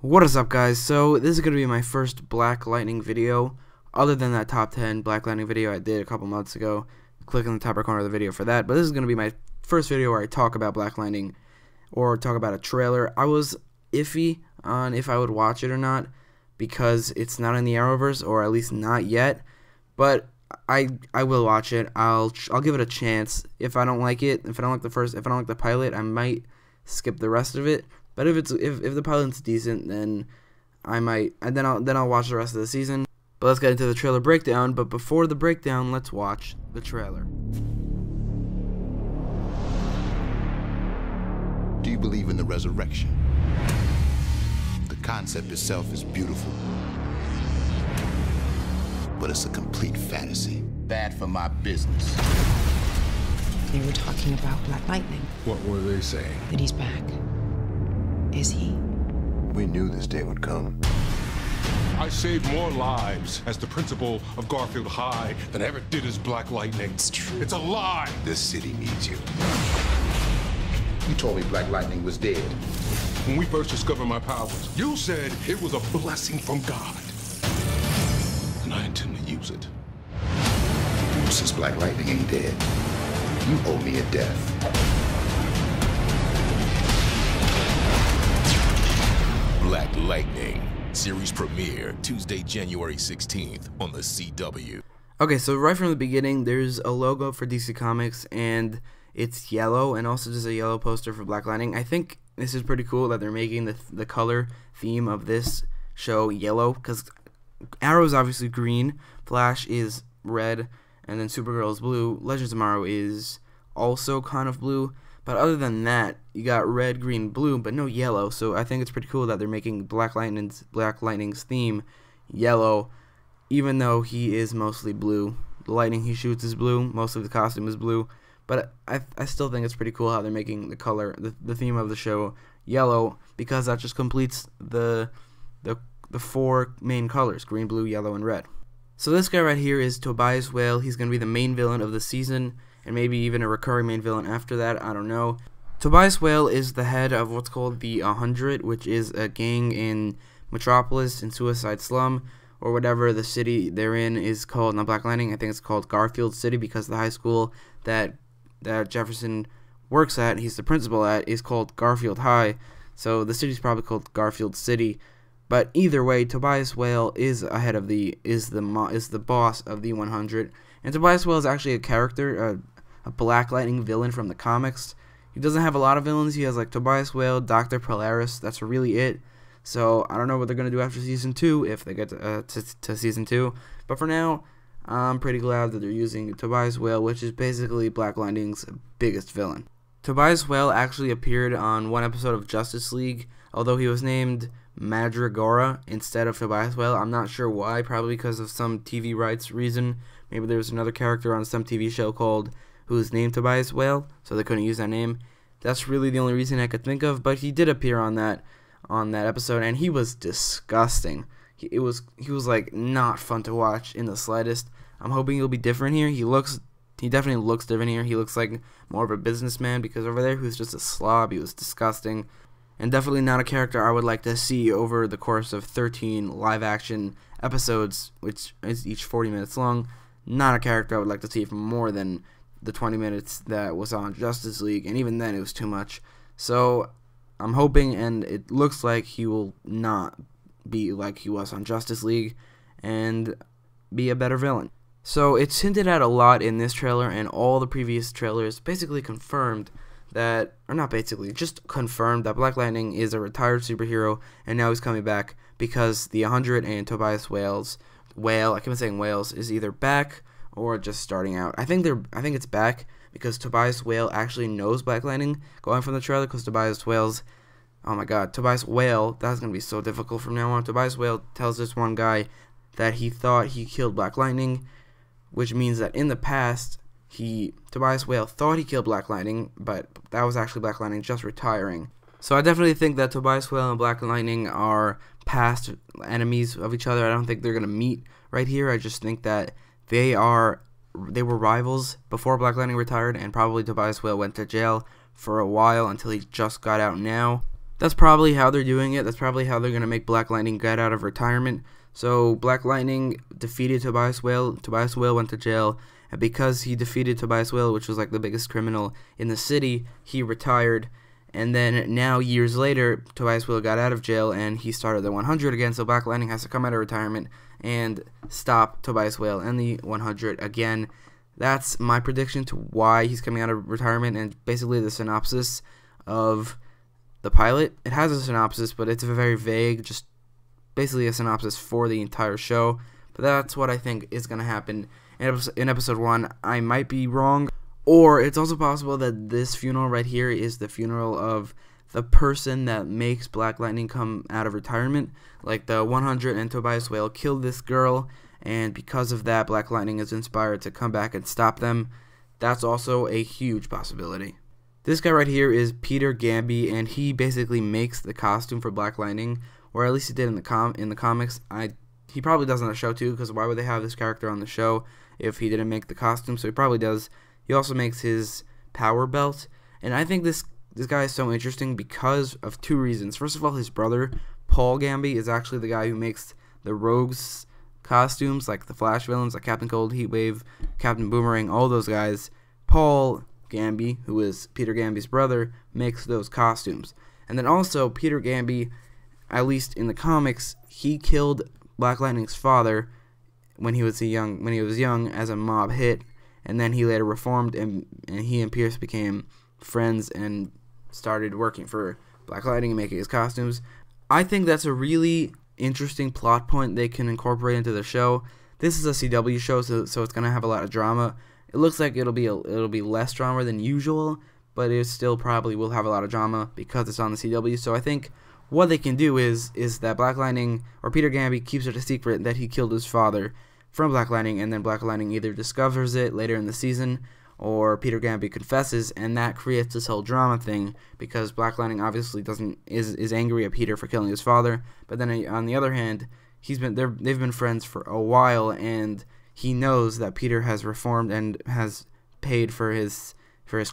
What is up, guys? So this is going to be my first Black Lightning video, other than that top 10 Black Lightning video I did a couple months ago. Click on the top right corner of the video for that. But this is going to be my first video where I talk about Black Lightning, or talk about a trailer. I was iffy on if I would watch it or not, because it's not in the arrowverse, or at least not yet. But I will watch it. I'll give it a chance. If I don't like it, if I don't like the pilot, I might skip the rest of it. But if the pilot's decent, then I might, and then I'll watch the rest of the season. But let's get into the trailer breakdown. But before the breakdown, let's watch the trailer. Do you believe in the resurrection? The concept itself is beautiful, but it's a complete fantasy. Bad for my business. They were talking about Black Lightning. What were they saying? That he's back. Is he? We knew this day would come. I saved more lives as the principal of Garfield High than I ever did as Black Lightning. It's true. It's a lie. This city needs you. You told me Black Lightning was dead. When we first discovered my powers, you said it was a blessing from God. And I intend to use it. Since Black Lightning ain't dead, you owe me a death. Black Lightning series premiere Tuesday, January 16th on the CW. Okay, so right from the beginning, there's a logo for DC Comics, and it's yellow, and also just a yellow poster for Black Lightning. I think this is pretty cool that they're making the color theme of this show yellow, because Arrow is obviously green, Flash is red, and then Supergirl is blue. Legends of Tomorrow is also kind of blue. But other than that, you got red, green, blue, but no yellow. So I think it's pretty cool that they're making Black Lightning's theme yellow, even though he is mostly blue. The lightning he shoots is blue. Most of the costume is blue. But I still think it's pretty cool how they're making the color, the theme of the show yellow, because that just completes the four main colors: green, blue, yellow, and red. So this guy right here is Tobias Whale. He's going to be the main villain of the season, and maybe even a recurring main villain after that, I don't know. Tobias Whale is the head of what's called the 100, which is a gang in Metropolis, in Suicide Slum, or whatever the city they're in is called. Not Black Lightning, I think it's called Garfield City, because the high school that Jefferson works at, he's the principal at, is called Garfield High. So the city's probably called Garfield City. But either way, Tobias Whale is ahead of is the boss of the 100. And Tobias Whale is actually a character, a Black Lightning villain from the comics. He doesn't have a lot of villains. He has like Tobias Whale, Dr. Polaris. That's really it. So I don't know what they're gonna do after season 2, if they get to season 2. But for now, I'm pretty glad that they're using Tobias Whale, which is basically Black Lightning's biggest villain. Tobias Whale actually appeared on one episode of Justice League, although he was named Madragora instead of Tobias Whale. I'm not sure why. Probably because of some TV rights reason. Maybe there was another character on some TV show who's named Tobias Whale, so they couldn't use that name. That's really the only reason I could think of. But he did appear on that episode, and he was disgusting. He was like not fun to watch in the slightest. I'm hoping he'll be different here. He definitely looks different here. He looks like more of a businessman, because over there he was just a slob. He was disgusting, and definitely not a character I would like to see over the course of 13 live action episodes, which is each 40 minutes long. Not a character I would like to see for more than the 20 minutes that was on Justice League, and even then it was too much. So I'm hoping, and it looks like he will not be like he was on Justice League, and be a better villain. So it's hinted at a lot in this trailer, and all the previous trailers basically confirmed that, or not basically, just confirmed that Black Lightning is a retired superhero, and now he's coming back because the 100 and Tobias I keep saying Wales, is either back or just starting out. I think it's back, because Tobias Whale actually knows Black Lightning, going from the trailer, because Tobias Whale, that's going to be so difficult from now on. Tobias Whale tells this one guy that he thought he killed Black Lightning, which means that in the past, Tobias Whale thought he killed Black Lightning, but that was actually Black Lightning just retiring. So I definitely think that Tobias Whale and Black Lightning are past enemies of each other. I don't think they're going to meet right here. I just think that they were rivals before Black Lightning retired, and probably Tobias Whale went to jail for a while until he just got out now. That's probably how they're doing it. That's probably how they're going to make Black Lightning get out of retirement. So Black Lightning defeated Tobias Whale. Tobias Whale went to jail, and because he defeated Tobias Whale, which was like the biggest criminal in the city, he retired. And then now, years later, Tobias Whale got out of jail, and he started the 100 again, so Black Lightning has to come out of retirement and stop Tobias Whale and the 100 again. That's my prediction to why he's coming out of retirement, and basically the synopsis of the pilot. It has a synopsis, but it's very vague, just basically a synopsis for the entire show. But that's what I think is going to happen in episode 1. I might be wrong, or it's also possible that this funeral right here is the funeral of the person that makes Black Lightning come out of retirement. Like the 100 and Tobias Whale killed this girl, and because of that, Black Lightning is inspired to come back and stop them. That's also a huge possibility. This guy right here is Peter Gamby, and he basically makes the costume for Black Lightning, or at least he did in the comics. He probably does on the show too, because why would they have this character on the show if he didn't make the costume? So he probably does. He also makes his power belt, and I think this guy is so interesting because of two reasons. First of all, his brother Paul Gamby is actually the guy who makes the Rogues costumes, like the Flash villains, like Captain Cold, Heatwave, Captain Boomerang, all those guys. Paul Gamby, who is Peter Gamby's brother, makes those costumes. And then also Peter Gamby, at least in the comics, he killed Black Lightning's father when he was young as a mob hit, and then he later reformed, and he and Pierce became friends and started working for Black Lightning and making his costumes. I think that's a really interesting plot point they can incorporate into the show. This is a CW show, so it's gonna have a lot of drama. It looks like it'll be less drama than usual, but it still probably will have a lot of drama because it's on the CW. So I think what they can do is that Black Lightning, or Peter Gamby, keeps it a secret that he killed his father from Black Lightning, and then Black Lightning either discovers it later in the season, or Peter Gamby confesses, and that creates this whole drama thing, because Black Lightning obviously is angry at Peter for killing his father, but then on the other hand, they've been friends for a while, and he knows that Peter has reformed and has paid for his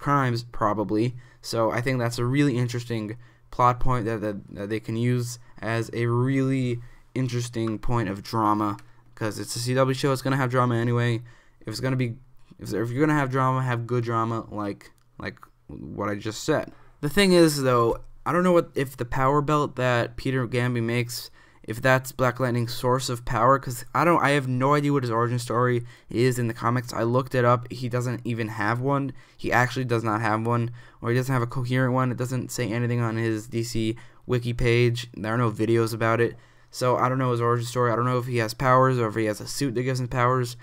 crimes, probably. So I think that's a really interesting plot point that they can use as a really interesting point of drama, because it's a CW show. It's gonna have drama anyway. If you're gonna have drama, have good drama, like what I just said. The thing is, though, I don't know if the power belt that Peter Gamby makes, if that's Black Lightning's source of power, because I have no idea what his origin story is in the comics. I looked it up. He doesn't even have one. He actually does not have one, or he doesn't have a coherent one. It doesn't say anything on his DC wiki page. There are no videos about it. So I don't know his origin story. I don't know if he has powers or if he has a suit that gives him powers.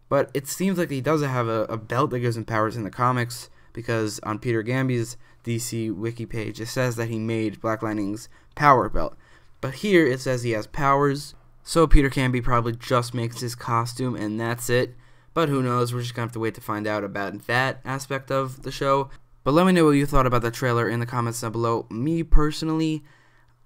But it seems like he does have a belt that gives him powers in the comics, because on Peter Gamby's DC wiki page, it says that he made Black Lightning's power belt. But here it says he has powers, so Peter Gamby probably just makes his costume and that's it. But who knows, we're just going to have to wait to find out about that aspect of the show. But let me know what you thought about the trailer in the comments down below. Me personally,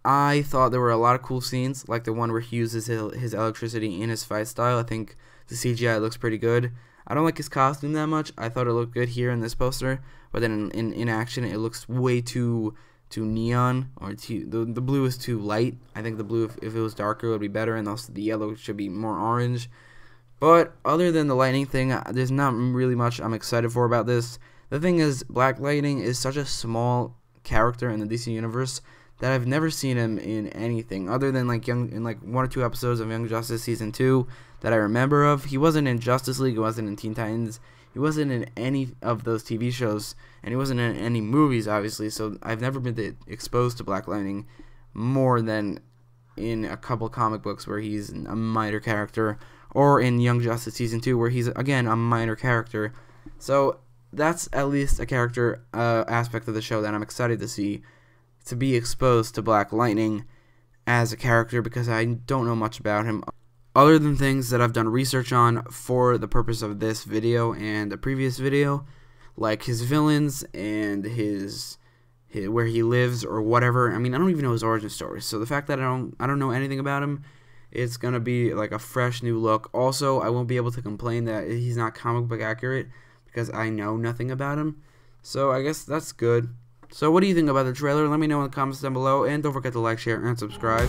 I thought there were a lot of cool scenes, like the one where he uses his electricity in his fight style. I think the CGI looks pretty good. I don't like his costume that much. I thought it looked good here in this poster, but then in action it looks way too neon, or the blue is too light. I think the blue, if it was darker, would be better, and also the yellow should be more orange. But other than the lightning thing, there's not really much I'm excited for about this. The thing is, Black Lightning is such a small character in the DC universe that I've never seen him in anything other than in 1 or 2 episodes of Young Justice Season 2 that I remember of. He wasn't in Justice League, he wasn't in Teen Titans, he wasn't in any of those TV shows, and he wasn't in any movies, obviously, so I've never been exposed to Black Lightning more than in a couple comic books where he's a minor character, or in Young Justice Season 2 where he's, again, a minor character. So that's at least a character aspect of the show that I'm excited to see, to be exposed to Black Lightning as a character, because I don't know much about him other than things that I've done research on for the purpose of this video and a previous video, like his villains and his where he lives or whatever. I mean, I don't even know his origin story, so the fact that I don't know anything about him, it's gonna be like a fresh new look. Also, I won't be able to complain that he's not comic book accurate because I know nothing about him, so I guess that's good. So what do you think about the trailer? Let me know in the comments down below, and don't forget to like, share, and subscribe.